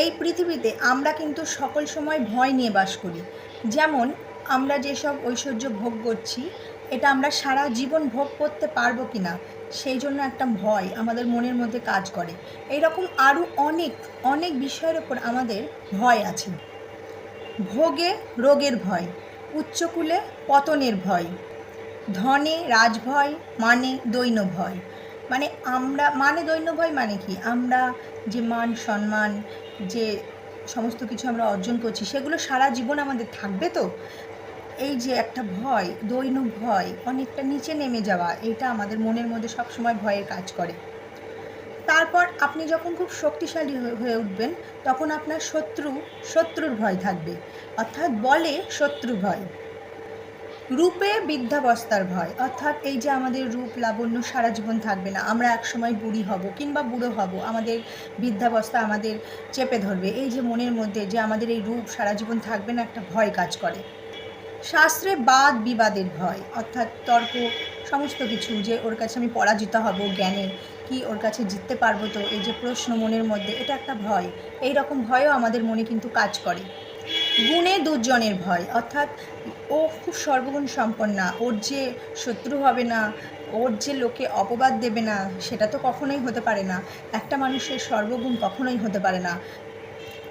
এই পৃথিবীতে আমরা কিন্তু সকল সময় ভয় নিয়ে বাস করি। যেমন আমরা যেসব ঐশ্বর্য ভোগ করছি, এটা আমরা সারা জীবন ভোগ করতে পারবো কি না, সেই জন্য একটা ভয় আমাদের মনের মধ্যে কাজ করে। এইরকম আরও অনেক অনেক বিষয়ের ওপর আমাদের ভয় আছে। ভোগে রোগের ভয়, উচ্চকুলে পতনের ভয়, ধনে রাজভয়, মানে দৈন্য ভয়। মানে আমরা মানে দৈন্য ভয় মানে কি, আমরা যে মান সম্মান, যে সমস্ত কিছু আমরা অর্জন করছি, সেগুলো সারা জীবন আমাদের থাকবে তো? এই যে একটা ভয়, দৈন্য ভয়, অনেকটা নিচে নেমে যাওয়া, এটা আমাদের মনের মধ্যে সবসময় ভয়ের কাজ করে। তারপর আপনি যখন খুব শক্তিশালী হয়ে উঠবেন, তখন আপনার শত্রুর ভয় থাকবে, অর্থাৎ বলে শত্রু ভয়। রূপে বৃদ্ধাবস্থার ভয়, অর্থাৎ এই যে আমাদের রূপ লাবণ্য সারা জীবন থাকবে না, আমরা একসময় বুড়ি হব কিংবা বুড়ো হব, আমাদের বৃদ্ধাবস্থা আমাদের চেপে ধরবে। এই যে মনের মধ্যে যে আমাদের এই রূপ সারা জীবন থাকবে না, একটা ভয় কাজ করে। শাস্ত্রে বাদ বিবাদের ভয়, অর্থাৎ তর্ক, সমস্ত কিছু, যে ওর কাছে আমি পরাজিত হব জ্ঞানে, কি ওর কাছে জিততে পারবো তো, এই যে প্রশ্ন মনের মধ্যে, এটা একটা ভয়। এই রকম ভয়ও আমাদের মনে কিন্তু কাজ করে। গুণে দুর্জনের ভয়, অর্থাৎ ও খুব সর্বগুণ সম্পন্না, ওর যে শত্রু হবে না, ওর যে লোকে অপবাদ দেবে না, সেটা তো কখনোই হতে পারে না। একটা মানুষের সর্বগুণ কখনোই হতে পারে না।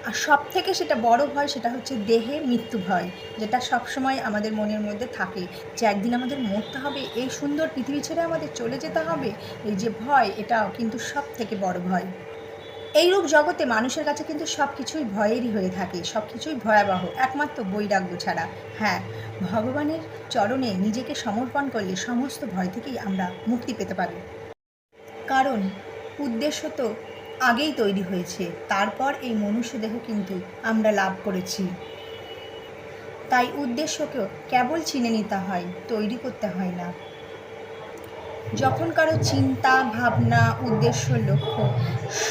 আর সব থেকে সেটা বড় ভয়, সেটা হচ্ছে দেহে মৃত্যু ভয়, যেটা সবসময় আমাদের মনের মধ্যে থাকে, যে একদিন আমাদের মরতে হবে, এই সুন্দর পৃথিবী ছেড়ে আমাদের চলে যেতে হবে। এই যে ভয়, এটাও কিন্তু সব থেকে বড় ভয়। এইরূপ জগতে মানুষের কাছে কিন্তু সব কিছুই ভয়েরই হয়ে থাকে, সব কিছুই ভয়াবহ, একমাত্র বৈরাগ্য ছাড়া। হ্যাঁ, ভগবানের চরণে নিজেকে সমর্পণ করলে সমস্ত ভয় থেকেই আমরা মুক্তি পেতে পারি। কারণ উদ্দেশ্য তো আগেই তৈরি হয়েছে, তারপর এই মনুষ্য দেহ কিন্তু আমরা লাভ করেছি। তাই উদ্দেশ্যকেও কেবল চিনে নিতে হয়, তৈরি করতে হয় না। যখন কারো চিন্তা ভাবনা, উদ্দেশ্য, লক্ষ্য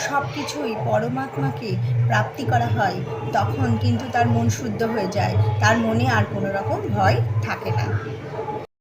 সব কিছুই পরমাত্মাকে প্রাপ্তি করা হয়, তখন কিন্তু তার মন শুদ্ধ হয়ে যায়, তার মনে আর কোনো রকম ভয় থাকে না।